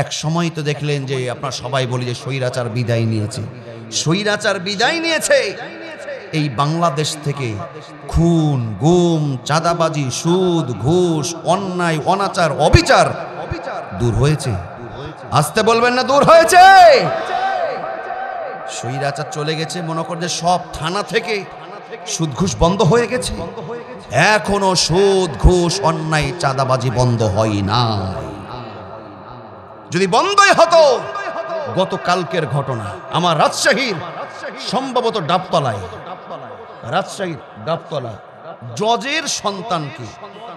এক সময় তো দেখলেন যে আপনারা সবাই বলি যে স্বৈরাচার বিদায় নিয়েছে, স্বৈরাচার বিদায় নিয়েছে। এই বাংলাদেশ থেকে খুন, গুম, চাঁদাবাজি, সুদ, ঘুষ, অন্যায়, অনাচার, অবিচার দূর হয়েছে? আসতে বলবেন না দূর হয়েছে? স্বৈরাচার চলে গেছে, মনে করেন যে সব থানা থেকে সুদ ঘুষ বন্ধ হয়ে গেছে। এখনো সুদ ঘুষ, অন্যায়, চাঁদাবাজি বন্ধ হয় না। যদি বন্ধই হতো, গতকালকের ঘটনা আমার রাজশাহীর সম্ভবত ডাবতলায়, রাজশাহীর ডাবতলা জজের সন্তানকে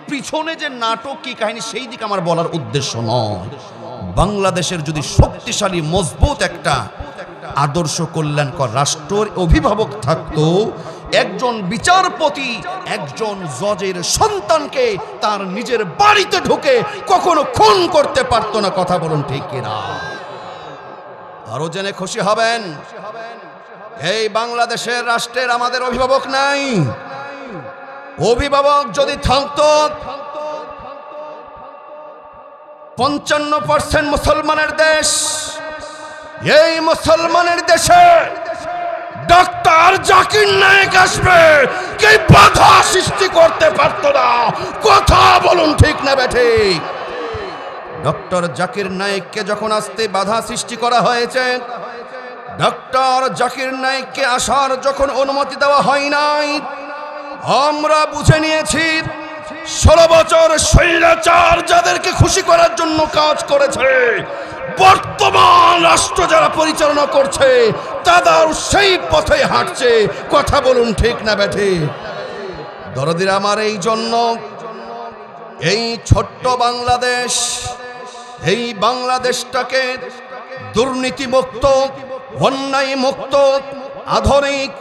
পিছনে যে নাটক কি কাহিনী সেই দিকে আমার বলার উদ্দেশ্য নয়। বাংলাদেশের যদি শক্তিশালী মজবুত একটা আদর্শ কল্যাণকর রাষ্ট্রের অভিভাবক থাকতো, একজন বিচারপতি একজন জজের সন্তানকে তার নিজের বাড়িতে ঢুকে কখনো খুন করতে পারতো না। কথা বলুন ঠিক কিনা? আরো জেনে খুশি হবেন, এই বাংলাদেশের রাষ্ট্রের আমাদের অভিভাবক নাই। অভিভাবক যদি থাকতো, 55% মুসলমানের দেশ, এই মুসলমানের দেশে ডক্টর জাকির নায়েক আসবে, কে বাধা সৃষ্টি করতে পারত না। কথা বলুন ঠিক না বেঠিক? ডক্টর জাকির নায়েককে যখন আসতে বাধা সৃষ্টি করা হয়েছে, ডক্টর জাকির নায়েককে আসার যখন অনুমতি দেওয়া হয় নাই, আমরা বুঝে নিয়েছি 16 বছর স্বৈরাচার যাদেরকে খুশি করার জন্য কাজ করেছে, বর্তমান রাষ্ট্র যারা পরিচালনা করছে তাদের সেই পথে হাঁটছে। কথা বলুন ঠিক না বেঠিক? দরদিরা আমার, এই জন্য এই ছোট্ট বাংলাদেশ, এই বাংলাদেশটাকে দুর্নীতিমুক্ত, অন্যায় মুক্ত, আধুনিক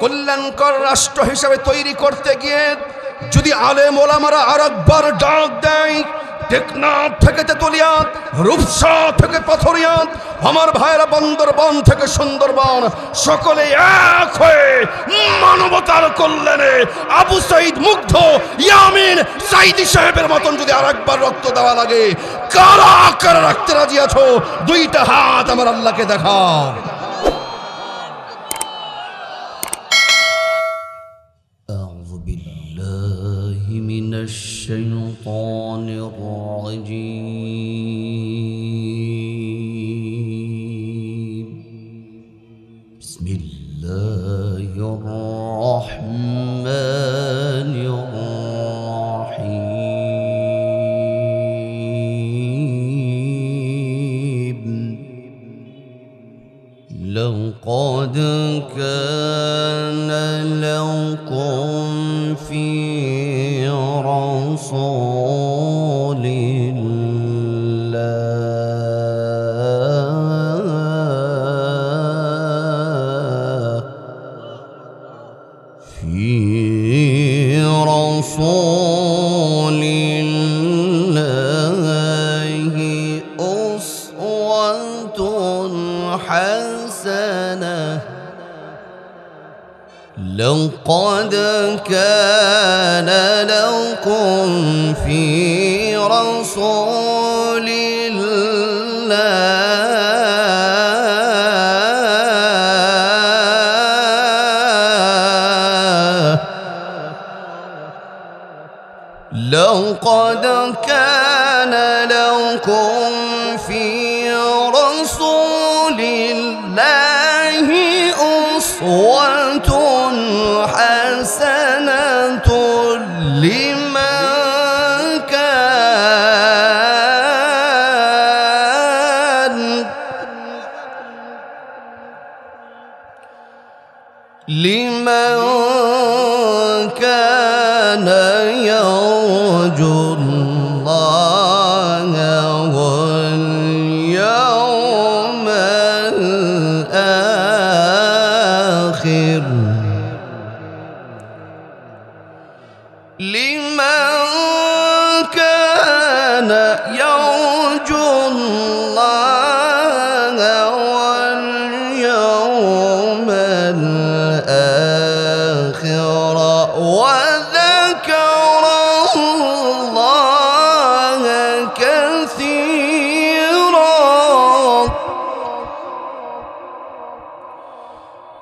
কল্যাণকর রাষ্ট্র হিসেবে তৈরি করতে গিয়ে যদি আলেম ওলামারা আরেকবার ডাক দেয়, টেকনাফ থেকে তেতুলিয়া, রূপসা থেকে পাথরিয়া, আমার ভাইরা বান্দরবান থেকে সুন্দরবন, সকলে এক হয়ে মানবতার কল্যাণে আবু সাইদ, মুগ্ধ, ইয়ামিন, সাইদি সাহেবের মতন যদি আরেকবার রক্ত দেওয়া লাগে, কারা কারা রাখতে রাজি আছো? দুইটা হাত আমার আল্লাহকে দেখাও। আউযু বিল্লাহি মিনাশ শাইতানির রাজীম। বিসমিল্লাহির রাহমানির রাহিম। لقد كان لكم في رسول الله أسوة حسنة. لقد كان لكم في رسول الله لقد كان لكم في رسول الله أسوة حسنة لمن كان يرجو الله واليوم الآخر لمن كان يرجو الله واليوم الآخر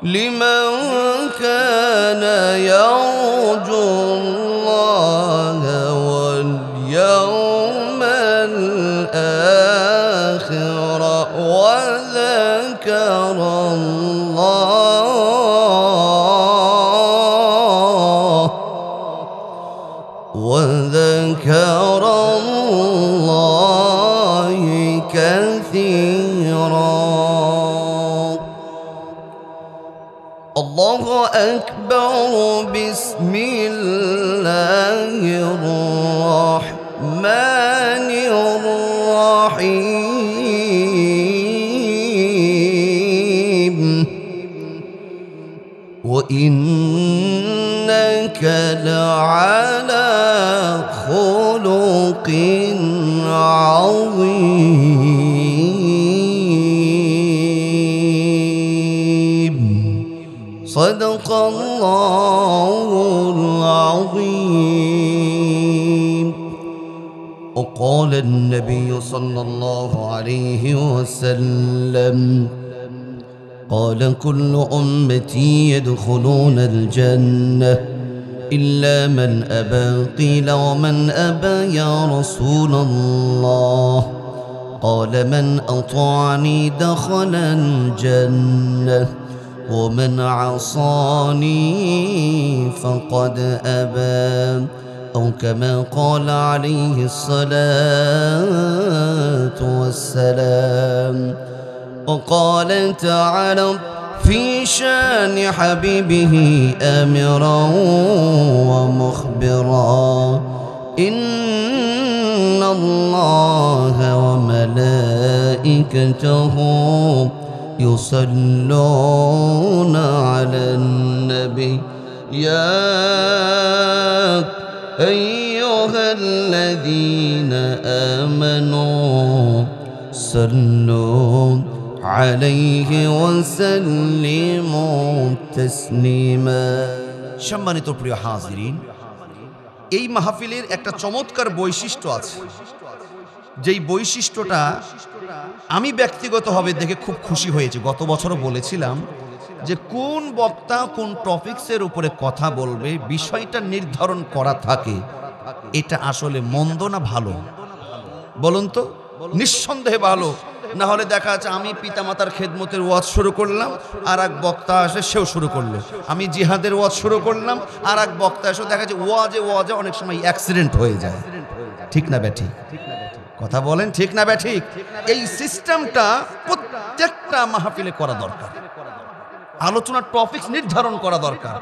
لمن كان يرجو الله واليوم الآخر وذكر الله كثيرا. الله أكبر. بسم الله الرحمن الرحيم. وإنك لعلى خلق عظيم. صدق الله العظيم. وقال النبي صلى الله عليه وسلم قال كل أمتي يدخلون الجنة إلا من أبى. قيل ومن أبى يا رسول الله؟ قال من أطاعني دخل الجنة ومن عصاني فقد أبى، أو كما قال عليه الصلاة والسلام. وقال تعالى في شان حبيبه آمرا ومخبرا إن الله وملائكته يصلون على النبي يا أيها الذين آمنوا صلوا عليه وسلموا تسليما. সম্মানিত প্রিয় হাজিরিন, এই মাহফিলের একটা চমৎকার বৈশিষ্ট্য আছে, যেই বৈশিষ্ট্যটা আমি ব্যক্তিগতভাবে দেখে খুব খুশি হয়েছি। গত বছরও বলেছিলাম যে কোন বক্তা কোন টপিকসের উপরে কথা বলবে বিষয়টা নির্ধারণ করা থাকে। এটা আসলে মন্দ না ভালো বলুন তো? নিঃসন্দেহে ভালো। না হলে দেখা যাচ্ছে আমি পিতামাতার খেদমতের ওয়াজ শুরু করলাম, আর এক বক্তা আসে সেও শুরু করলো। আমি জিহাদের ওয়াজ শুরু করলাম, আর এক বক্তা এসে দেখা যাচ্ছে ওয়াজে অনেক সময় অ্যাক্সিডেন্ট হয়ে যায়। ঠিক না ব্যাঠি? কথা বলেন ঠিক না ব্যাঠিক? এই সিস্টেমটা প্রত্যেকটা মাহফিলে করা দরকার। আলোচনার টপিক নির্ধারণ করা দরকার।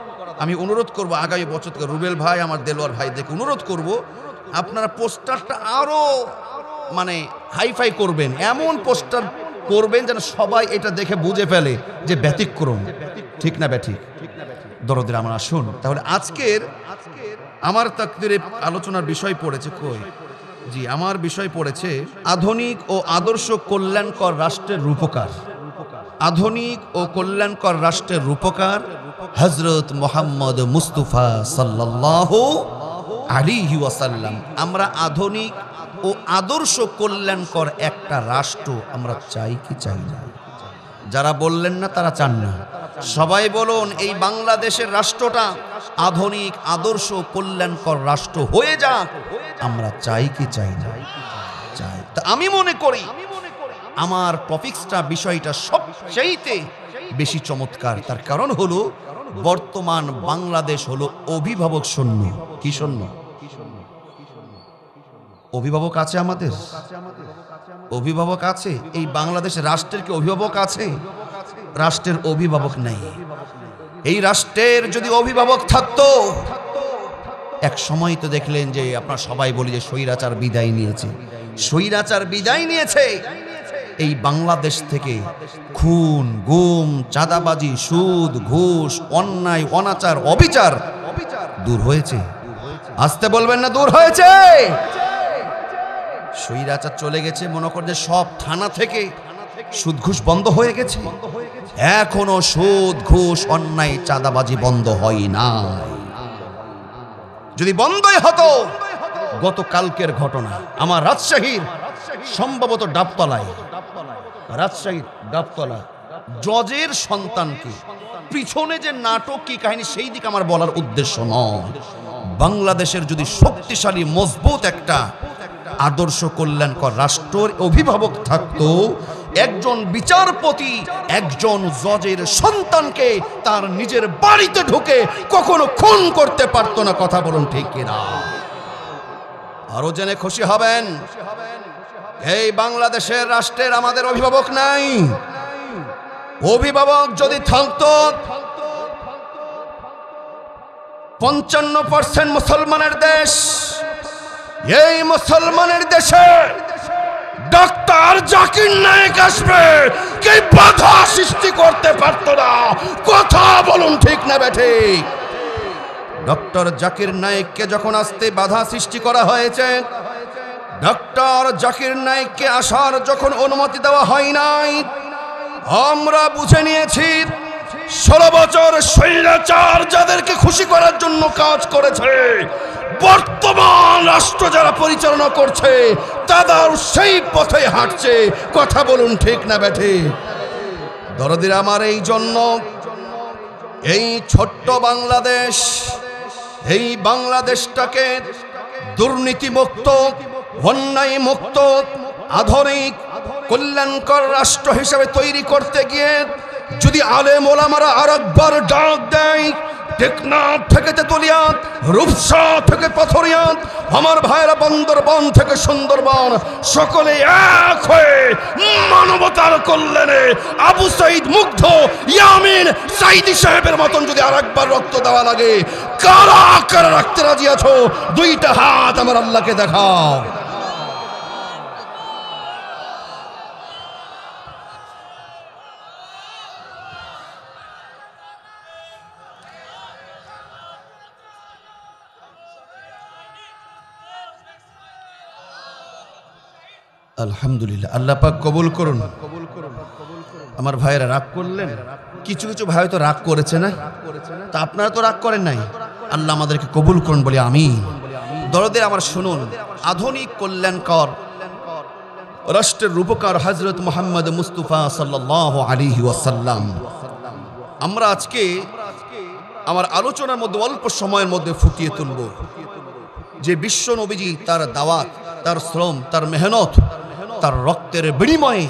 আমি অনুরোধ করব আগামী বছর থেকে রুবেল ভাই, আমার দেলোয়ার ভাই দেখে অনুরোধ করব, আপনারা পোস্টারটা আরো হাইফাই করবেন, এমন পোস্টার করবেন যেন সবাই এটা দেখে বুঝে ফেলে যে ব্যতিক্রম। ঠিক না ব্যাঠিক? দরদের আমার আসুন তাহলে আজকের আমার তাকদীরে আলোচনার বিষয় পড়েছে আমার বিষয় পড়েছে আধুনিক ও আদর্শ কল্যাণকর রাষ্ট্রের রূপকার। আধুনিক ও কল্যাণকর রাষ্ট্রের রূপকার হযরত মুহাম্মদ মুস্তাফা সাল্লাল্লাহু আলাইহি ওয়াসাল্লাম। আমরা আধুনিক ও আদর্শ কল্যাণকর একটা রাষ্ট্র আমরা চাই কি চাই না? যারা বললেন না তারা চান না। সবাই বলুন এই বাংলাদেশের রাষ্ট্রটা আধুনিক আদর্শ কল্যাণকর রাষ্ট্র হয়ে যাক। আমরা চাই কি চাই না? চাই। তা আমি মনে করি আমার টপিকসটা বিষয়টা সবচেয়ে বেশি চমৎকার। তার কারণ হলো বর্তমান বাংলাদেশ হলো অভিভাবক শূন্য। কি শূন্য? অভিভাবক আছে আমাদের? অভিভাবক আছে? এই বাংলাদেশ রাষ্ট্রের কি অভিভাবক আছে? রাষ্ট্রের অভিভাবক নেই। এই রাষ্ট্রের যদি অভিভাবক থাকতো, এক সময় তো দেখলেন যে আপনারা সবাই বলি যে স্বৈরাচার বিদায় নিয়েছে। স্বৈরাচার বিদায় নিয়েছে, এই বাংলাদেশ থেকে খুন, গুম, চাঁদাবাজি, সুদ, ঘুষ, অন্যায়, অনাচার, অবিচার দূর হয়েছে। আসতে বলবেন না দূর হয়েছে? স্বৈরাচার চলে গেছে, মনে করেন যে সব থানা থেকে সুদ ঘুষ বন্ধ হয়ে গেছে। এখনো সুদ ঘুষ অন্যায় চাঁদাবাজি বন্ধ হয় না। যদি বন্ধই হতো, গতকালকের ঘটনা আমার রাজশাহীর সম্ভবত ডাবতলায়, রাজশাহীর ডাবতলা জজের সন্তানকে পিছনে যে নাটক কি কাহিনী সেই দিকে আমার বলার উদ্দেশ্য নয়। বাংলাদেশের যদি শক্তিশালী মজবুত একটা আদর্শ কল্যাণকর রাষ্ট্রের অভিভাবক থাকতো, একজন বিচারপতি একজন জজের সন্তানকে তার নিজের বাড়িতে ঢুকে কখনো খুন করতে পারতো না। কথা বলুন ঠিক কিনা? আরো জেনে খুশি হবেন, এই বাংলাদেশের রাষ্ট্রের আমাদের অভিভাবক নাই। অভিভাবক যদি থাকতো, 55% মুসলমানের দেশ, এই মুসলমানের দেশে ডক্টর জাকির নায়েক আসবে, কে বাধা সৃষ্টি করতে পারতো না। কথা বলুন ঠিক না ঠিক? ডক্টর জাকির নায়েককে যখন আসতে বাধা সৃষ্টি করা হয়েছে, ডক্টর জাকির নায়েককে আসার যখন অনুমতি দেওয়া হয় নাই, আমরা বুঝে নিয়েছি 16 বছর স্বৈরাচার যাদেরকে খুশি করার জন্য কাজ করেছে, বর্তমান রাষ্ট্র যারা পরিচালনা করছে তাদের সেই পথে হাঁটছে। কথা বলুন ঠিক না বেঠে? দরদিরা আমার, এই জন্য এই ছোট্ট বাংলাদেশ, এই বাংলাদেশটাকে দুর্নীতিমুক্ত, অন্যায় মুক্ত, আধুনিক কল্যাণকর রাষ্ট্র হিসেবে তৈরি করতে গিয়ে যদি আলেম ওলামারা আরেকবার ডাক দেয়, টেকনাফ থেকে তেতুলিয়া, রূপসা থেকে পাথরিয়া, আমার ভাইরা বান্দরবান থেকে সুন্দরবন, সকলে এক হয়ে মানবতার কল্যাণে আবু সাইদ মুগ্ধ, ইয়ামিন সাইদি সাহেবের মতন যদি আরেকবার রক্ত দেওয়া লাগে, কারা কারা রাখতে রাজি আছো? দুইটা হাত আমার আল্লাহকে দেখাও। আলহামদুলিল্লাহ, আল্লাহ পাক কবুল করুন। আমার ভাইয়েরা রাগ করলেন, কিছু কিছু ভাই তো রাগ করেছে না, তা আপনারা তো রাগ করেন নাই। আল্লাহ আমাদেরকে কবুল করুন বলি আমিন। দরদের আমার শুনুন, আধুনিক কল্যাণকর রাষ্ট্রের রূপকার হযরত মুহাম্মদ মুস্তাফা সাল্লাল্লাহু আলাইহি ওয়াসাল্লাম, আমরা আজকে আমার আলোচনার মধ্যে অল্প সময়ের মধ্যে ফুটিয়ে তুলব যে বিশ্ব নবীজি তার দাওয়াত, তার শ্রম, তার মেহনত, তার রক্তের বিনিময়ে,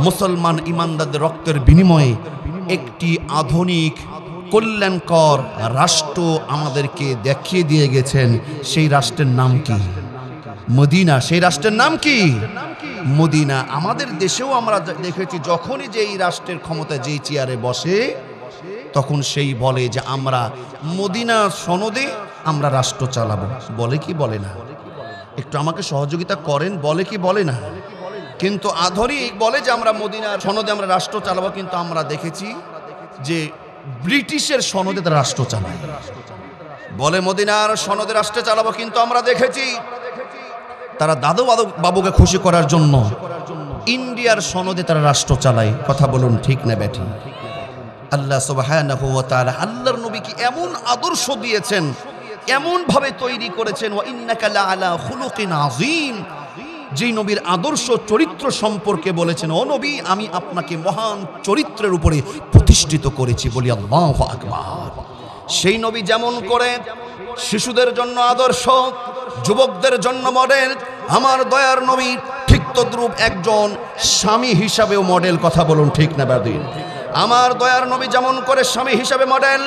মুসলমান ইমানদারদের রক্তের বিনিময়ে একটি আধুনিক কল্যাণকর রাষ্ট্র আমাদেরকে দেখিয়ে দিয়ে গেছেন। সেই রাষ্ট্রের নাম কি? মদিনা। সেই রাষ্ট্রের নাম কি? মদিনা। আমাদের দেশেও আমরা দেখেছি, যখনই যে এই রাষ্ট্রের ক্ষমতা যেই চেয়ারে বসে, তখন সেই বলে যে আমরা মদিনা সনদে আমরা রাষ্ট্র চালাবো। বলে কি বলে না? একটু আমাকে সহযোগিতা করেন, বলে কি বলে না? কিন্তু আধুনিক বলে যে আমরা মদিনার সনদে আমরা রাষ্ট্র চালাবো, কিন্তু আমরা দেখেছি যে ব্রিটিশের সনদে তারা রাষ্ট্র চালায়। বলে মদিনার সনদে রাষ্ট্র চালাবো, কিন্তু আমরা দেখেছি তারা দাদু বাবুকে খুশি করার জন্য ইন্ডিয়ার সনদে তারা রাষ্ট্র চালায়। কথা বলুন ঠিক না বেঠি? আল্লাহ সুবহানাহু ওয়া তাআলা আল্লাহর নবীকে এমন আদর্শ দিয়েছেন, এমন ভাবে তৈরি করেছেন, ওয়া ইন্নাকা লাআলা খুলুকিন আযীম, যেই নবীর আদর্শ চরিত্র সম্পর্কে বলেছেন, ও নবী আমি আপনাকে মহান চরিত্রের উপরে প্রতিষ্ঠিত করেছি। বলি আল্লাহু আকবার। সেই নবী যেমন করে শিশুদের জন্য আদর্শ, যুবকদের জন্য মডেল, আমার দয়ার নবী ঠিক তদ্রূপ একজন স্বামী হিসাবেও মডেল। কথা বলুন ঠিক না বাদিন? আমার দয়ার নবী যেমন করে স্বামী হিসাবে মডেল,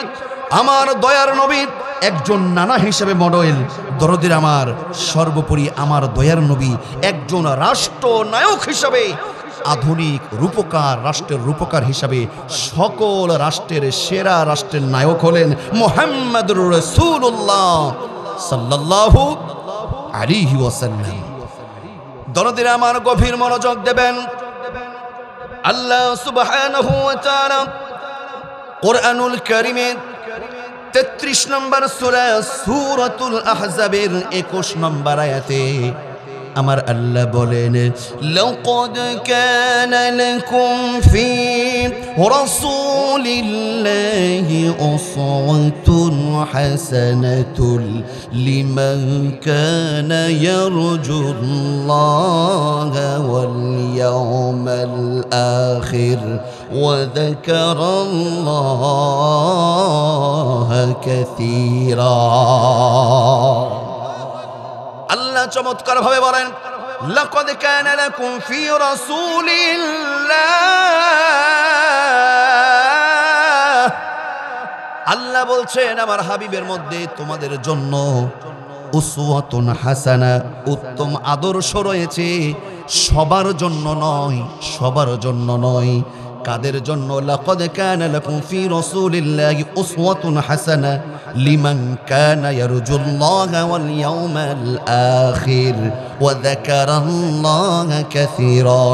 আমার দয়ার নবী একজন নানা হিসাবে মডেল। দরদির আমার, সর্বোপরি আমার দয়ার নবী একজন রাষ্ট্রনায়ক হিসাবে, আধুনিক রূপকার, রাষ্ট্রের রূপকার হিসাবে সকল রাষ্ট্রের সেরা রাষ্ট্রের নায়ক হলেন মুহাম্মদুর রাসূলুল্লাহ সাল্লাল্লাহু আলাইহি ওয়াসাল্লাম। দরদির আমার গভীর মনোযোগ দেবেন। আল্লাহ সুবহানাহু ওয়া তাআলা কুরআনুল কারীমের 33 নম্বর সূরা সূরাতুল আহজাবের 21 নম্বর আয়াতে আমার আল্লাহ বলেন, লাকাদ কানা লাকুম ফি রাসূলিল্লাহি উসওয়াতুন হাসানাতুন লিমান কানা ইয়ারজুল্লাহা ওয়াল ইয়াউমাল আখির ওয়া যাকারাল্লাহা কাসীরা। আল্লাহ চমৎকার ভাবে বলেন, লাকাদ কানা লাকুম ফি রাসূলিল্লাহ। আল্লাহ বলছেন আমার হাবিবের মধ্যে তোমাদের জন্য উসওয়াতুন হাসানা, উত্তম আদর্শ রয়েছে। সবার জন্য নয়, সবার জন্য নয়। কাদের জন্য? লাকাদ কানা লাকুম ফি রাসূলিল্লাহি উসওয়াতুন হাসানা লিমান কানা ইয়ারজুল্লাহা ওয়াল ইয়াউমাল আখির ওয়া যাকারাল্লাহা কাসীরা।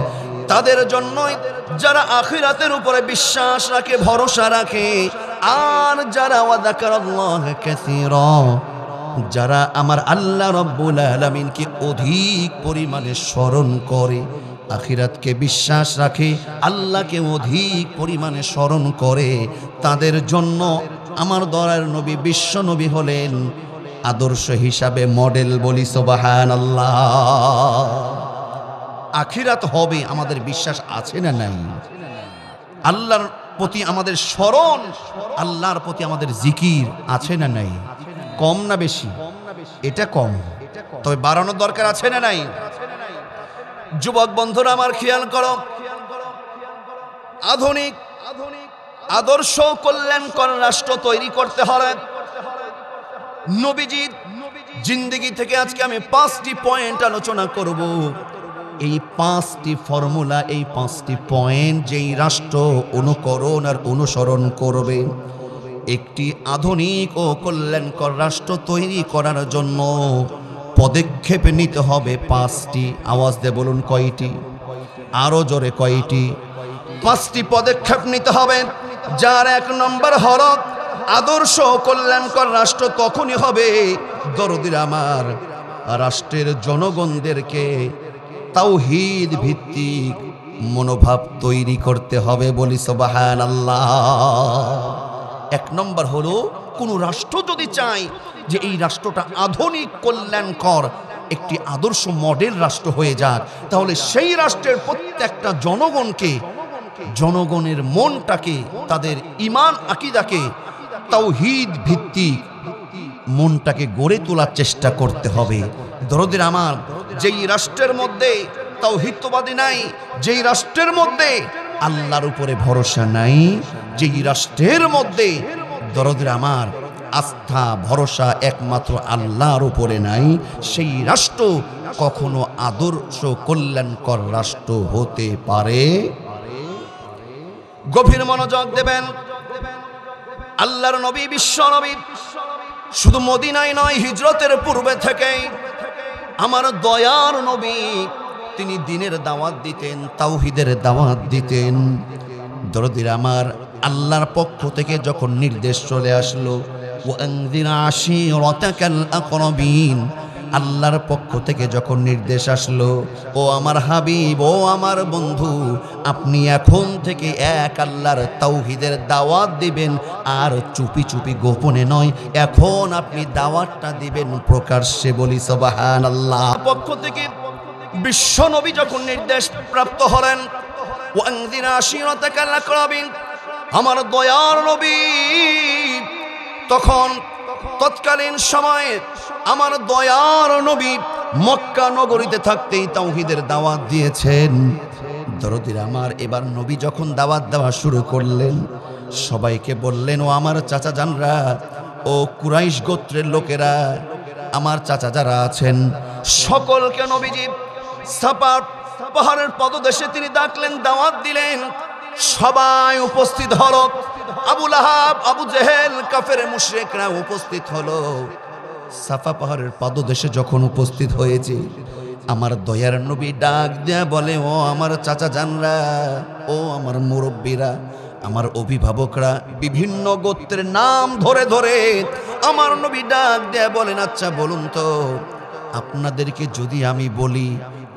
তাদের জন্যই যারা আখিরাতের উপরে বিশ্বাস রাখে, ভরসা রাখে, আর যারা ওয়া যাকারাল্লাহা কাসীরা, যারা আমার আল্লাহ রাব্বুল আলামিনকে অধিক পরিমাণে স্মরণ করে, আখিরাতকে বিশ্বাস রাখে, আল্লাহকে অধিক পরিমাণে স্মরণ করে, তাদের জন্য আমার দয়ার নবী বিশ্ব নবী হলেন আদর্শ হিসাবে মডেল। বলি সুবহানাল্লাহ। আখিরাত হবে আমাদের বিশ্বাস আছে না নাই? আল্লাহর প্রতি আমাদের স্মরণ, আল্লাহর প্রতি আমাদের জিকির আছে না নাই? কম না বেশি? এটা কম, তবে বাড়ানোর দরকার আছে না নাই? যুবক বন্ধুরা আমার খেয়াল করো, আধুনিক আদর্শ কল্যাণকর রাষ্ট্র তৈরি করতে হলে নবীজির জিন্দেগি থেকে আজকে আমি 5টি পয়েন্ট আলোচনা করব। এই 5টি ফর্মুলা, এই 5টি পয়েন্ট যেই রাষ্ট্র অনুকরণ আর অনুসরণ করবে, একটি আধুনিক ও কল্যাণকর রাষ্ট্র তৈরি করার জন্য পদক্ষেপ নিতে হবে 5টি। আওয়াজ দিয়ে বলুন কয়টি? আরো জোরে কয়টি? 5টি পদক্ষেপ নিতে হবে। যার 1 নম্বর হলো আদর্শ কল্যাণকর রাষ্ট্র তখনই হবে, দরদির আমার, রাষ্ট্রের জনগণদেরকে তাওহীদ ভিত্তিক মনোভাব তৈরি করতে হবে। বলি সুবহানাল্লাহ। 1 নম্বর হলো, কোন রাষ্ট্র যদি চায় যে এই রাষ্ট্রটা আধুনিক কল্যাণকর একটি আদর্শ মডেল রাষ্ট্র হয়ে যাক, তাহলে সেই রাষ্ট্রের প্রত্যেকটা জনগণকে, জনগণের মনটাকে, তাদের ঈমান আকীদাকে তাওহীদ ভিত্তিক মনটাকে গড়ে তোলার চেষ্টা করতে হবে। দরদের আমার, যেই রাষ্ট্রের মধ্যে তাওহীদবাদী নাই, যেই রাষ্ট্রের মধ্যে আল্লাহর উপরে ভরসা নাই, যেই রাষ্ট্রের মধ্যে দরদের আমার আস্থা ভরসা একমাত্র আল্লাহর উপরে নাই, সেই রাষ্ট্র কখনো আদর্শ কল্যাণকর রাষ্ট্র হতে পারে। গভীর মনোযোগ দেবেন। আল্লাহর নবী, বিশ্ব নবী, শুধু মদিনায় নয়, হিজরতের পূর্বে থেকেই আমার দয়ার নবী, তিনি দ্বীনের দাওয়াত দিতেন, তাওহীদের দাওয়াত দিতেন। দরদির আমার, আল্লাহর পক্ষ থেকে যখন নির্দেশ চলে আসলো, ওয়ানযির আশীরাতাকাল আকরাবিন, আল্লাহর পক্ষ থেকে যখন নির্দেশ আসলো, ও আমার হাবিব, ও আমার বন্ধু, আপনি এখন থেকে এক আল্লাহর তাওহীদের দাওয়াত দিবেন, আর চুপি চুপি গোপনে নয়, এখন আপনি দাওয়াতটা দিবেন প্রকাশ্যে। বলি সুবহানাল্লাহ। পক্ষ থেকে বিশ্ব নবী যখন নির্দেশ প্রাপ্ত হলেন, ওয়ানযির আশীরাতাকাল আকরাবিন, আমার দয়ার নবী তখন তৎকালীন সময়ে আমার দয়ার নবী মক্কা নগরীতে থাকতেই তাওহীদের দাওয়াত দিয়েছেন। দরদির আমার, এবার নবী যখন দাওয়াত দেওয়া শুরু করলেন, সবাইকে বললেন, ও আমার চাচা জানরা, ও কুরাইশ গোত্রের লোকেরা, আমার চাচা যারা আছেন সকলকে নবীজি সাফা পাহাড়ের পদদেশে তিনি ডাকলেন, দাওয়াত দিলেন। সবাই উপস্থিত হলো। আবু লাহাব, আবু জেহেল, কাফের মুশরিকরা উপস্থিত হলো। সাফা পাহাড়ের পদদেশে যখন উপস্থিত হয়েছে, আমার দয়ার নবী ডাক দেয়া বলে, ও আমার চাচা জানরা, ও আমার মুরব্বীরা, আমার অভিভাবকরা, বিভিন্ন গোত্রের নাম ধরে ধরে আমার নবী ডাক দেয়া বলেন, আচ্ছা বলুন তো, আপনাদেরকে যদি আমি বলি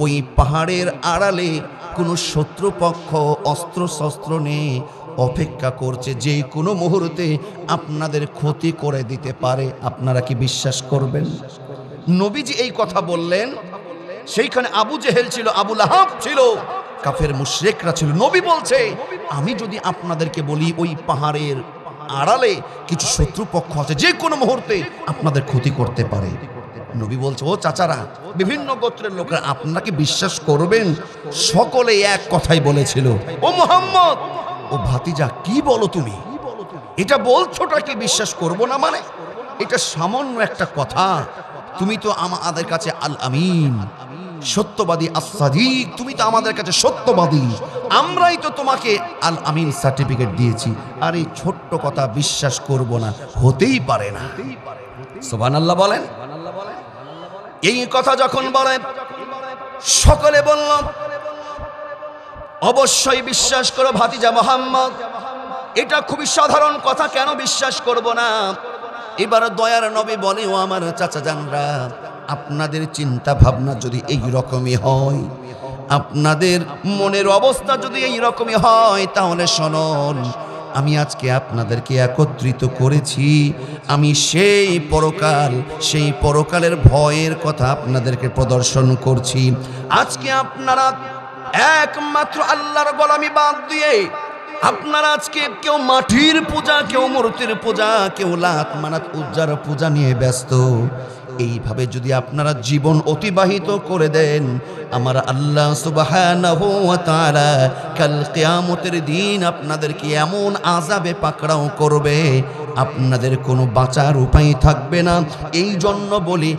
ওই পাহাড়ের আড়ালে কোনো শত্রুপক্ষ অস্ত্র শস্ত্র নিয়ে অপেক্ষা করছে, যে কোনো মুহূর্তে আপনাদের ক্ষতি করে দিতে পারে, আপনারা কি বিশ্বাস করবেন? নবীজি এই কথা বললেন, সেইখানে আবু জেহেল ছিল, আবু লাহাব ছিল, কাফের মুশরিকরা ছিল। নবী বলছে আমি যদি আপনাদেরকে বলি ওই পাহাড়ের আড়ালে কিছু শত্রুপক্ষ আছে, যে কোনো মুহূর্তে আপনাদের ক্ষতি করতে পারে। নবী বলছে ও চাচারা, বিভিন্ন গোত্রের লোকেরা, আপনারা কি বিশ্বাস করবেন? সকলে এক কথাই বলেছিল, ও মুহাম্মদ, ও ভাতিজা, কি বলো তুমি? এটা বলছোটা কি বিশ্বাস করব না? মানে এটা সামান্য একটা কথা। তুমি তো আমাদের কাছে আল আমিন, সত্যবাদী, as-সাদিক, তুমি তো আমাদের কাছে সত্যবাদী, আমরাই তো তোমাকে আল আমিন সার্টিফিকেট দিয়েছি। আর এই ছোট্ট কথা বিশ্বাস করব না, হতেই পারে না। সুবহানাল্লাহ বলেন। এই কথা যখন বলেন, সকলে বলল অবশ্যই বিশ্বাস করো ভাতিজা মুহাম্মদ, এটা খুবই সাধারণ কথা, কেন বিশ্বাস করব না? এবার দয়ার নবী বলে, ও আমার চাচা জানরা, আপনাদের চিন্তা ভাবনা যদি এই রকমই হয়, আপনাদের মনের অবস্থা যদি এই রকমই হয়, তাহলে শুনুন, আমি আজকে আপনাদেরকে একত্রিত করেছি, আমি সেই পরকালের ভয়ের কথা আপনাদেরকে প্রদর্শন করছি। আজকে আপনারা একমাত্র আল্লাহর গোলামি বাদ দিয়ে আপনারা আজকে কেউ মাটির পূজা, কেউ মূর্তির পূজা, কেউ লাত মানাত উজ্জার পূজা নিয়ে ব্যস্ত। এইভাবে যদি আপনারা জীবন অতিবাহিত করে দেন, আমার আল্লাহ সুবহানাহু ওয়া তাআলা কাল কিয়ামতের দিন আপনাদেরকে এমন আযাবে পাকড়াও করবে, আপনাদের কোনো বাঁচার উপায় থাকবে না। এই জন্য বলি,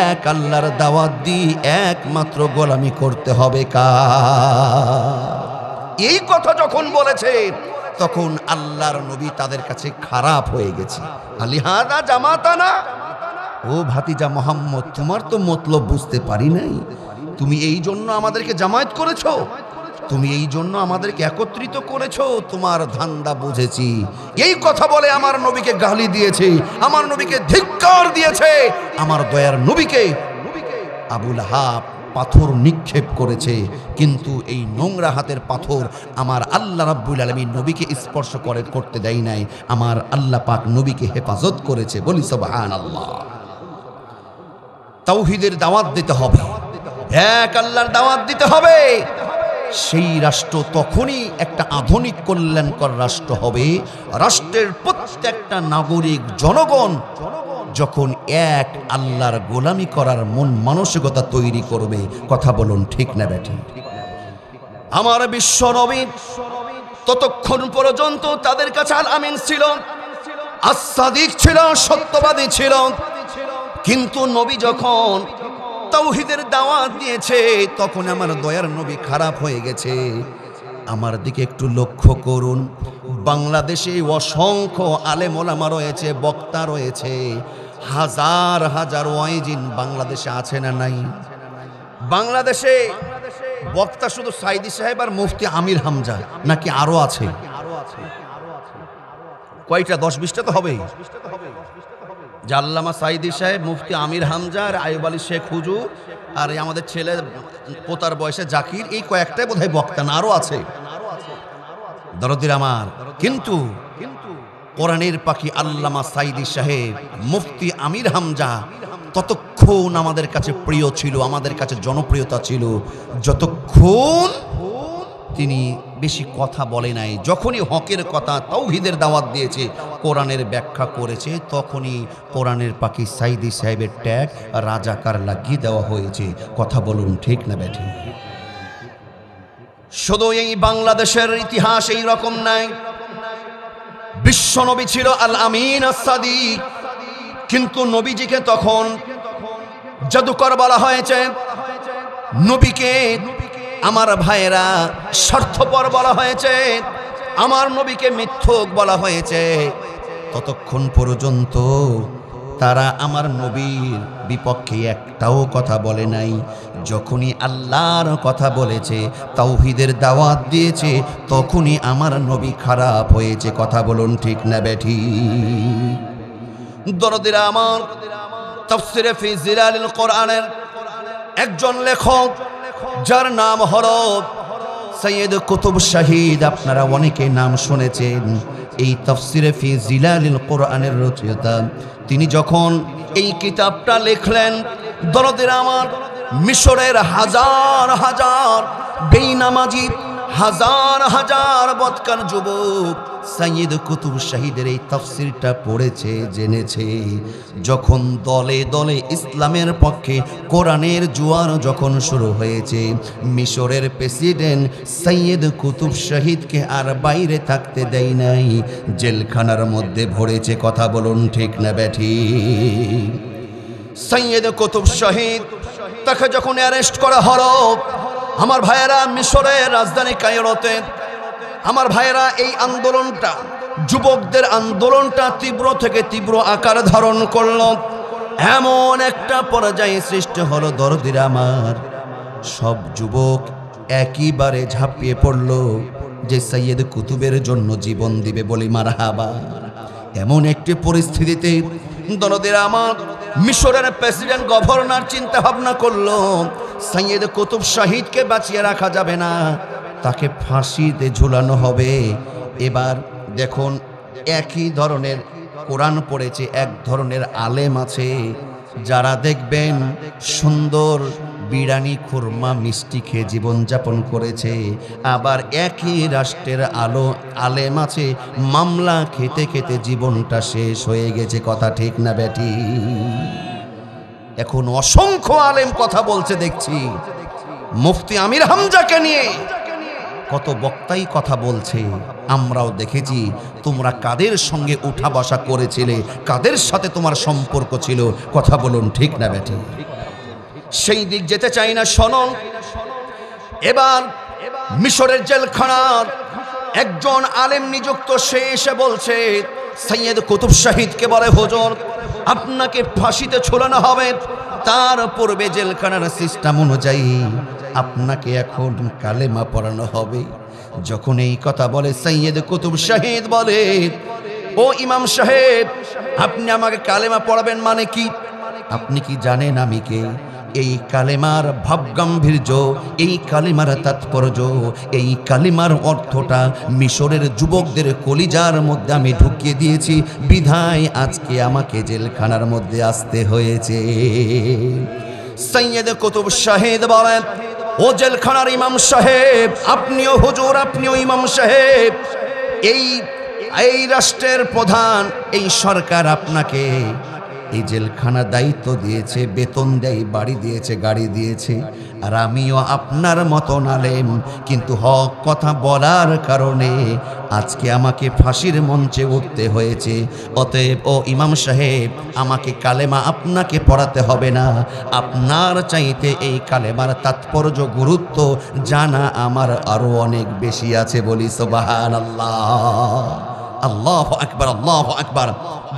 এক আল্লাহর দাওয়াত দিয়ে একমাত্র গোলামি করতে হবে কার? এই কথা যখন বলেছে, তখন আল্লাহর নবী তাদের কাছে খারাপ হয়ে গেছে। আলিহাদা জামাতানা, ও ভাতিজা মুহাম্মদ, তোমার তো মতলব বুঝতে পারি নাই। তুমি এই জন্য আমাদেরকে জামায়াত করেছো, তুমি এই জন্য আমাদেরকে একত্রিত করেছো, তোমার ধান্দা বুঝেছি। এই কথা বলে আমার নবীকে গালি দিয়েছে, আমার নবীকে ধিক্কার দিয়েছে, আমার দয়ার নবীকে আবু লাহাব পাথর নিক্ষেপ করেছে। কিন্তু এই নোংরা হাতের পাথর আমার আল্লাহ রাব্বুল আলামিন নবীকে স্পর্শ করতে দেয় নাই, আমার আল্লাহ পাক নবীকে হেফাজত করেছে। বলি সুবহানাল্লাহ। তাওহীদের দাওয়াত দিতে হবে, এক আল্লাহর দাওয়াত দিতে হবে। সেই রাষ্ট্র তখনই একটা আধুনিক কল্যাণকর রাষ্ট্র হবে, রাষ্ট্রের প্রত্যেকটা নাগরিক জনগণ যখন এক আল্লাহর গোলামি করার মন মানসিকতা তৈরি করবে। কথা বলুন ঠিক না বেঠিক? আমার বিশ্ব নবী ততক্ষণ পর্যন্ত তাদের কাছে আল আমিন ছিল, as-সাদিক ছিল, সত্যবাদী ছিল। কিন্তু নবী যখন তাওহীদের দাওয়াত দিয়েছে, তখন আমার দয়ার নবী খারাপ হয়ে গেছে। আমার দিকে একটু লক্ষ্য করুন, বাংলাদেশে অসংখ্য আলেম ওলামা রয়েছে, বক্তা রয়েছে, হাজার হাজার ওয়াইজিন বাংলাদেশে আছে না নাই? বাংলাদেশে বক্তা শুধু সাইদি সাহেব আর মুফতি আমির হামজা, নাকি আরো আছে? কয়টা? 10-20টা তো হবেই। আল্লামা সাইদি সাহেব, মুফতি আমির হামজা, আর আইয়ুব আলী শেখ হুজুর, আর আমাদের ছেলে পোতার বয়সে জাকির, এই কয়েকটাই বোধহয় বক্তা, না আরো আছে? দরদির আমার, কিন্তু কোরআনের পাখি আল্লামা সাইদি সাহেব, মুফতি আমির হামজা ততক্ষণ আমাদের কাছে প্রিয় ছিল, আমাদের কাছে জনপ্রিয়তা ছিল, যতক্ষণ তিনি বেশি কথা বলে নাই। যখনই হকের কথা, তাওহীদের দাওয়াত দিয়েছে, কোরআনের ব্যাখ্যা করেছে, তখনই কোরআনের পাখি সাইদি সাহেবের ট্যাগ রাজাকার লাগিয়ে দেওয়া হয়েছে। কথা বলুন ঠিক না বেঠিক? শুধু এই বাংলাদেশের ইতিহাস এই রকম নাই। বিশ্বনবী ছিল আল আমিন as-সাদিক, কিন্তু নবীজিকে তখন জাদুকর বলা হয়েছে, নবীকে আমার ভাইয়েরা স্বার্থপর বলা হয়েছে, আমার নবীকে মিথ্যুক বলা হয়েছে। ততক্ষণ পর্যন্ত তারা আমার নবীর বিপক্ষে একটাও কথা বলে নাই। যখনই আল্লাহর কথা বলেছে, তাওহীদের দাওয়াত দিয়েছে, তখনই আমার নবী খারাপ হয়েছে। কথা বলুন ঠিক না বেঠিক? দরদিরা আমার, তাফসিরে ফি জিলালিল কোরআনের একজন লেখক যার নাম হলো সৈয়দ কুতুব শাহিদ। আপনারা অনেকে নাম শুনেছেন। এই তাফসিরে ফি জিলালিল কোরআনের রচয়িতা। তিনি যখন এই কিতাবটা লিখলেন, দরদের আমার মিশরের হাজার হাজার বেনামাজি, হাজার হাজার বদকার যুবক সৈয়দ কুতুব শাহিদের এই তাফসিরটা পড়েছে, জেনেছে। যখন দলে দলে ইসলামের পক্ষে কোরআনের জোয়ার যখন শুরু হয়েছে, মিশরের প্রেসিডেন্ট সৈয়দ কুতুব শাহিদকে আর বাইরে থাকতে দেয় নাই, জেলখানার মধ্যে ভরেছে। কথা বলুন ঠিক না ব্যাঠি? সৈয়দ কুতুব শাহিদ তাকে যখন অ্যারেস্ট করা হলো, আমার ভাইয়েরা মিশরের রাজধানী কায়রোতে, আমার ভাইয়েরা এই আন্দোলনটা, যুবকদের আন্দোলনটা তীব্র থেকে তীব্র আকার ধারণ করল। এমন একটা পর্যায়ে সৃষ্টি হলো, দরদিরা আমার, সব যুবক একইবারে ঝাঁপিয়ে পড়ল যে সৈয়দ কুতুবের জন্য জীবন দিবে বলি মারহাবা। এমন একটি পরিস্থিতিতে দরদিরা আমার মিশরের প্রেসিডেন্ট গভর্নর চিন্তা ভাবনা করলো, সৈয়দ কুতুব শাহিদকে বাঁচিয়ে রাখা যাবে না, তাকে ফাঁসিতে ঝুলানো হবে। এবার দেখুন, একই ধরনের কোরআন পড়েছে এক ধরনের আলেম আছে, যারা দেখবেন সুন্দর বিরিয়ানি, খুরমা, মিষ্টি খেয়ে জীবনযাপন করেছে। আবার একই রাষ্ট্রের আলেম আছে, মামলা খেতে খেতে জীবনটা শেষ হয়ে গেছে। কথা ঠিক না বেটি? এখন অসংখ্য আলেম কথা বলছে দেখছি। মুফতি আমির হামজাকে নিয়ে কত বক্তাই কথা বলছে। আমরাও দেখেছি তোমরা কাদের সঙ্গে উঠা বসা করেছিলে, কাদের সাথে তোমার সম্পর্ক ছিল। কথা বলুন ঠিক না বেটি? সেই দিক যেতে চাই না। শোনুন, এবার মিশরের জেলখানার একজন আলেম নিযুক্ত, সে এসে বলছে সৈয়দ কুতুব শাহিদকে, বলে হুজুর আপনাকে ফাঁসিতে ঝুলানো হবে, তার পূর্বে জেলখানার সিস্টেম অনুযায়ী আপনাকে এখন কালেমা পড়ানো হবে। যখন এই কথা বলে সৈয়দ কুতুব শাহিদ বলে, ও ইমাম সাহেব, আপনি আমাকে কালেমা পড়াবেন মানে কি? আপনি কি জানেন আমি কে? এই কালেমার ভাবগাম্ভীর্য, এই কালেমার তাৎপর্য, এই কালেমার অর্থটা মিশরের যুবকদের কলিজার মধ্যে আমি ঢুকিয়ে দিয়েছি, বিধায় আজকে আমাকে জেলখানার মধ্যে আসতে হয়েছে। সৈয়দ কুতুব শাহিদ বলেন, ও জেলখানার ইমাম সাহেব, আপনিও হুজুর, আপনিও ইমাম সাহেব, এই রাষ্ট্রের প্রধান, এই সরকার আপনাকে এই জেলখানা দায়িত্ব দিয়েছে, বেতন দেয়, বাড়ি দিয়েছে, গাড়ি দিয়েছে। আর আমিও আপনার মতন আলেম, কিন্তু হক কথা বলার কারণে আজকে আমাকে ফাঁসির মঞ্চে উঠতে হয়েছে। অতএব ও ইমাম সাহেব, আমাকে কালেমা আপনাকে পড়াতে হবে না, আপনার চাইতে এই কালেমার তাৎপর্য, গুরুত্ব জানা আমার আরো অনেক বেশি আছে। বলি সুবহানাল্লাহ। আল্লাহু আকবার, আল্লাহু আকবার।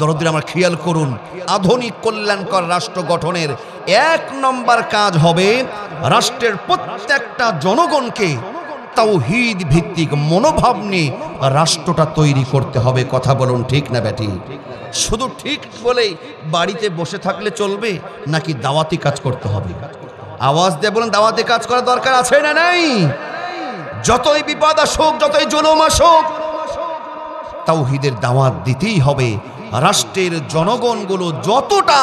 দরদিরা আমার খেয়াল করুন, আধুনিক কল্যাণকর রাষ্ট্র গঠনের 1 নম্বর কাজ হবে রাষ্ট্রের প্রত্যেকটা জনগণকে তাওহীদ ভিত্তিক মনোভাব নিয়ে রাষ্ট্রটা তৈরি করতে হবে। কথা বলুন ঠিক না বেটি? শুধু ঠিক বলেই বাড়িতে বসে থাকলে চলবে, নাকি দাওয়াতি কাজ করতে হবে? আওয়াজ দিয়ে বলুন, দাওয়াতি কাজ করা দরকার আছে না নাই? যতই বিপদ আসুক, যতই জুলুম আসুক, তাওহীদের দাওয়াত দিতেই হবে। রাষ্ট্রের জনগণগুলো যতটা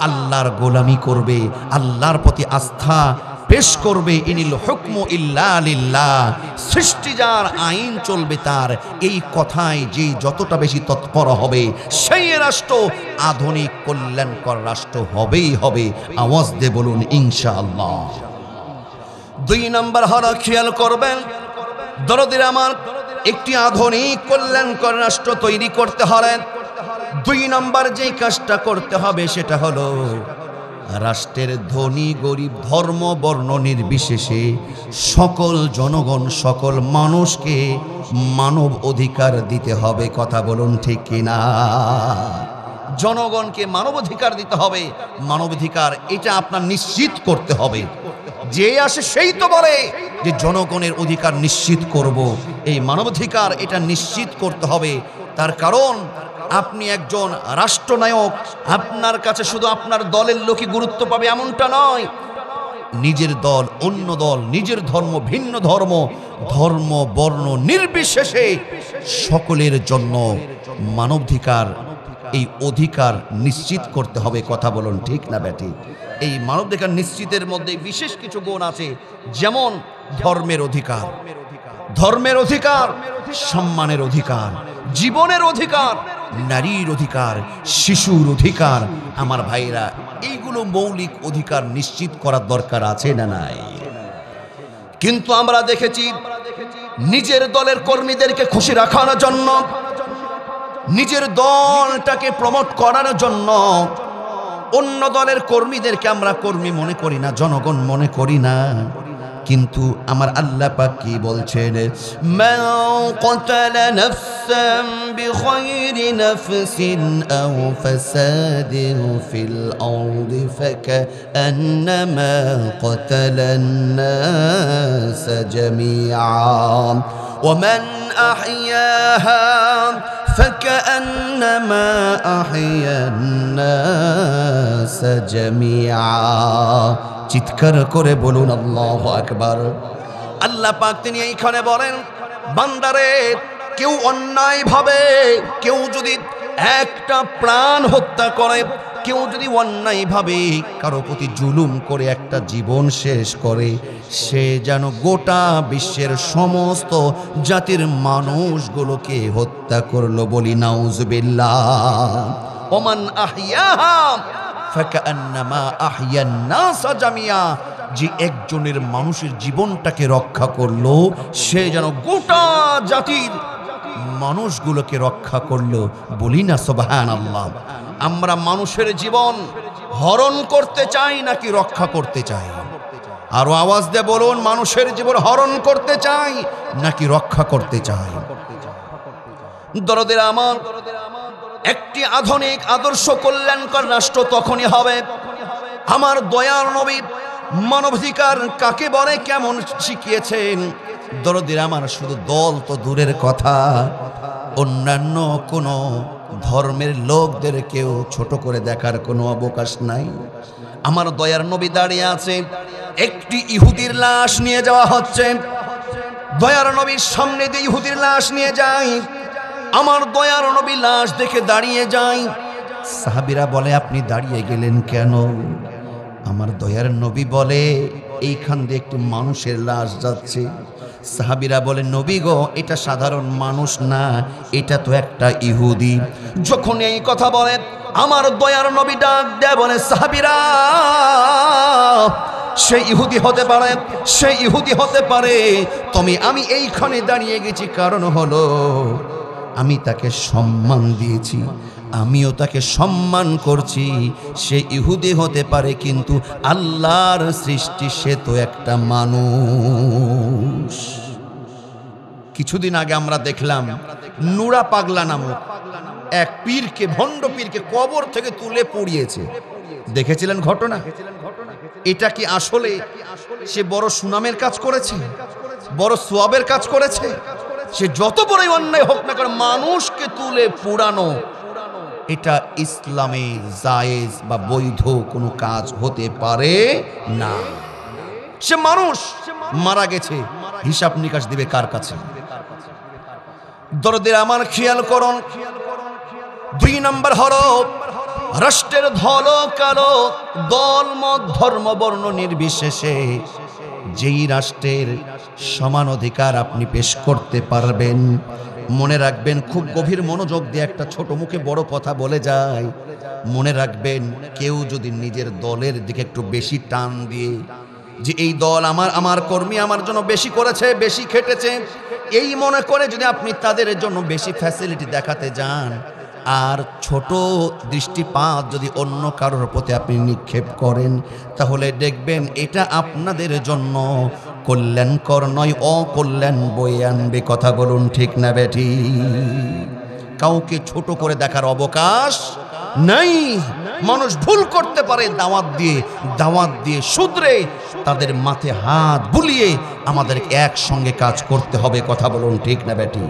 আল্লাহর গোলামি করবে, আল্লাহর প্রতি আস্থা পেশ করবে, ইনিল হুকমু ইল্লা লিল্লাহ, সৃষ্টি যার, আইন চলবে তার, এই কথায় যে যতটা বেশি তৎপর হবে, সেই রাষ্ট্র আধুনিক কল্যাণকর রাষ্ট্র হবেই হবে। আওয়াজ দিয়ে বলুন ইনশাআল্লাহ। 2 নম্বর হলো, খেয়াল করবেন দরদিরা আমার, একটি আধুনিক কল্যাণকর রাষ্ট্র তৈরি করতে হলে 2 নম্বর যে কাজটা করতে হবে সেটা হলো রাষ্ট্রের ধনী গরিব, ধর্ম বর্ণ নির্বিশেষে সকল জনগণ, সকল মানুষকে মানব অধিকার দিতে হবে। কথা বলুন ঠিক কিনা? জনগণকে মানবাধিকার দিতে হবে। মানবাধিকার এটা আপনার নিশ্চিত করতে হবে। যে আসে সেই তো বলে যে জনগণের অধিকার নিশ্চিত করব। এই মানবাধিকার এটা নিশ্চিত করতে হবে। তার কারণ আপনি একজন রাষ্ট্রনায়ক, আপনার কাছে শুধু আপনার দলের লোকই গুরুত্ব পাবে এমনটা নয়। নিজের দল, অন্য দল, নিজের ধর্ম, ভিন্ন ধর্ম, ধর্ম বর্ণ নির্বিশেষে সকলের জন্য মানবাধিকার, এই অধিকার নিশ্চিত করতে হবে। কথা বলুন ঠিক না ব্যাটি? এই মানবাধিকার নিশ্চিতের মধ্যে বিশেষ কিছু গুণ আছে, যেমন ধর্মের অধিকার, ধর্মের অধিকার, সম্মানের অধিকার, জীবনের অধিকার, নারীর অধিকার, শিশুর অধিকার। আমার ভাইরা, এইগুলো মৌলিক অধিকার নিশ্চিত করার দরকার আছে না নাই? কিন্তু আমরা দেখেছি নিজের দলের কর্মীদেরকে খুশি রাখার জন্য, নিজের দলটাকে প্রমোট করার জন্য অন্য দলের কর্মীদেরকে আমরা কর্মী মনে করি না, জনগণ মনে করি না। কিন্তু আমার আল্লাহ পাক কি বলছেন? মান ক্বাতালা নাফসান বিগাইরি নাফসিন আও ফাসাদিন ফিল আরদি ফাকান্নামা ক্বাতালান নাস জামিআ ওয়া মান আহইয়াহা ফাকান্নামা আহইয়ান নাস জামিআ। চিৎকার করে বলুন আল্লাহু আকবার। আল্লাহ পাক তিনি এইখানে বলেন, বান্দারে, কেউ অন্যায়ভাবে, কেউ যদি একটা প্রাণ হত্যা করে, কেউ যদি অন্যায়ভাবে কারো প্রতি জুলুম করে একটা জীবন শেষ করে, সে যেন গোটা বিশ্বের সমস্ত জাতির মানুষগুলোকে হত্যা করলো। বলি নাউজুবিল্লাহ। ওমান আহইয়াহা ফাকান্নামা আহইয়ান নাস জামিয়া। যে একজনের মানুষের জীবনটাকে রক্ষা করলো, সে যেন গোটা জাতির মানুষগুলোকে রক্ষা করলো। বলি না সুবহানাল্লাহ। আমরা মানুষের জীবন হরণ করতে চাই নাকি রক্ষা করতে চাই? আরো আওয়াজ দিয়ে বলুন, মানুষের জীবন হরণ করতে চাই নাকি রক্ষা করতে চাই? দরদের আমার, একটি আধুনিক আদর্শ কল্যাণকর রাষ্ট্র তখনই হবে আমার দয়ার নবী মানবাধিকার কাকে বলে কেমন শিখিয়েছেন। দরদের আমার, শুধু দল তো দূরের কথা, অন্যান্য কোনো ধর্মের লোকদেরকেও ছোট করে দেখার কোনো অবকাশ নাই। আমার দয়ার নবী দাঁড়িয়ে আছে, একটি ইহুদির লাশ নিয়ে যাওয়া হচ্ছে। দয়ার নবীর সামনে দিয়ে ইহুদির লাশ নিয়ে যায়। আমার দয়ার নবী লাশ দেখে দাঁড়িয়ে যায়। সাহাবীরা বলে, আপনি দাঁড়িয়ে গেলেন কেন? আমার দয়ার নবী বলে, এইখান দিয়ে একটি মানুষের লাশ যাচ্ছে। সাহাবীরা বলে, নবী গো, এটা সাধারণ মানুষ না, এটা তো একটা ইহুদি। যখন এই কথা বলে, আমার দয়ার নবী ডাক দেয়, বলে, সাহাবীরা, সে ইহুদি হতে পারে, সে ইহুদি হতে পারে, তবে আমি এইখানে দাঁড়িয়ে গেছি কারণ হলো আমি তাকে সম্মান দিয়েছি, আমিও তাকে সম্মান করছি। সে ইহুদি হতে পারে, কিন্তু আল্লাহর সৃষ্টি, সে তো একটা মানুষ। কিছুদিন আগে আমরা দেখলাম নুরা পাগলা নামক এক পীরকে, ভণ্ড পীরকে কবর থেকে তুলে পুড়িয়েছে। দেখেছিলেন ঘটনা? এটা কি আসলে সে বড় সুনামের কাজ করেছে, বড় সোয়াবের কাজ করেছে? সে যত বড়ই অন্যায় হোক না কেন, মানুষকে তুলে পুরানো এটা ইসলামে জায়েজ বা বৈধ কোনো কাজ হতে পারে না। সে মানুষ, মারা গেছে, হিসাব নিকাশ দিবে কার কাছে? দরদের আমার, খেয়াল করুন, 2 নম্বর হলো রাষ্ট্রের ধলো কালো, দল মত ধর্ম বর্ণ নির্বিশেষে যেই রাষ্ট্রের সমান অধিকার আপনি পেশ করতে পারবেন, মনে রাখবেন, খুব গভীর মনোযোগ দিয়ে একটা ছোট মুখে বড় কথা বলে যায়। মনে রাখবেন, কেউ যদি নিজের দলের দিকে একটু বেশি টান দিয়ে, যে এই দল আমার কর্মী আমার জন্য বেশি করেছে, বেশি খেটেছে, এই মনে করে যদি আপনি তাদের জন্য বেশি ফ্যাসিলিটি দেখাতে যান, আর ছোট দৃষ্টিপাত যদি অন্য কারোর প্রতি আপনি নিক্ষেপ করেন, তাহলে দেখবেন এটা আপনাদের জন্য কল্যাণকর নয়, অকল্যাণ বয়ে আনবে। কথা বলুন ঠিক না বেটি? কাউকে ছোট করে দেখার অবকাশ নাই। মানুষ ভুল করতে পারে, দাওয়াত দিয়ে শুধরে তাদের মাথায় হাত বুলিয়ে আমাদের একসঙ্গে কাজ করতে হবে। কথা বলুন ঠিক না বেটি?